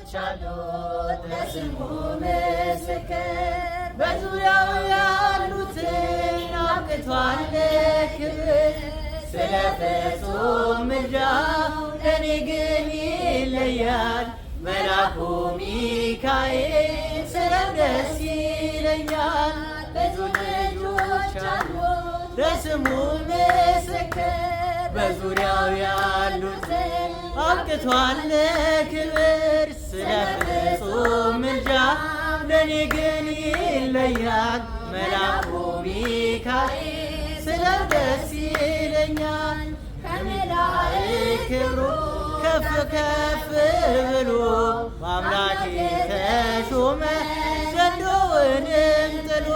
ልጆች አሉት ለስሙ ምስክር በዙሪያው ያሉትን አብቅቷል ክብር ስለ ፍጹም ምልጃው ለኔ ግን ይለያል መልአኩ ሚካኤል ስለው ደስ ይለኛል ብዙ ልጆች አሉት ለስሙ ምስክር በዙሪያው ያሉትን አብቅቷል ክብር ስለ ፍጹም ምልጃው ለኔ ግን ይለያል መልአኩ ሚካኤል ስለው ደስ ይለኛል ከመላእክት ክብሩ ከፍ ከፍ ብሎ በአምላኬ ተሾመ ዘንዶውንም ጥሎ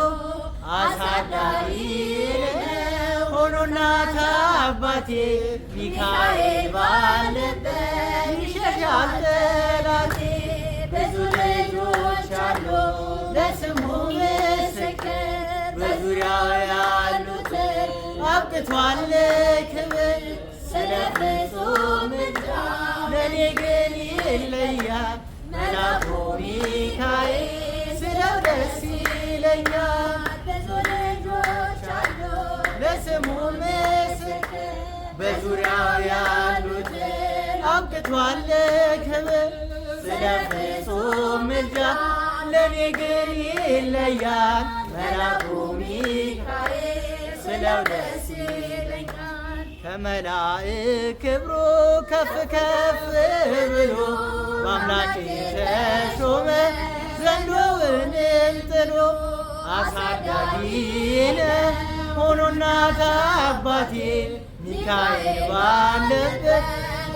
አሳዳጊ ሆኖ እናት አባቴ ሚካኤል ባለበት ይሸሻል ጠላቴ ብዙ ልጆች አሉ ለስሙ ምስክር በዙሪያው ያሉትን አብቅቷል ክብር ስለ ፍጹም ምልጃው ለኔ ግን ይለያል መልአኩ ሚካኤል ስለው ደስ ይለኛል ብዙ ልጆች አሉ ለስሙ ምስክር በዙሪያው ያሉትን አብቅቷል ክብር ስለ ፍጹም ምልጃው ለኔ ግን ይለያል መልአኩ ሚካኤል ስለው ደስ ይለኛል ከመላእክት ክብሩ ከፍ ከፍ ብሎ በአምላኬ ተሾመ ዘንዶውንም ጥሎ አሳዳጊ ሆኖ እናት አባቴ ሚካኤል ባለበት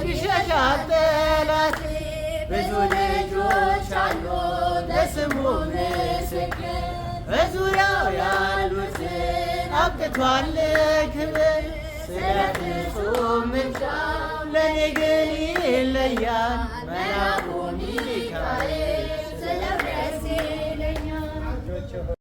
ይሸሻል ጠላቴ ብዙ ልጆች አሉ ለስሙ ምስክር በዙሪያው ያሉትን አብቅቷል ክብር ስለ ፍጹም ምልጃው ለኔ ግን ይለያል መልአኩ ሚካኤል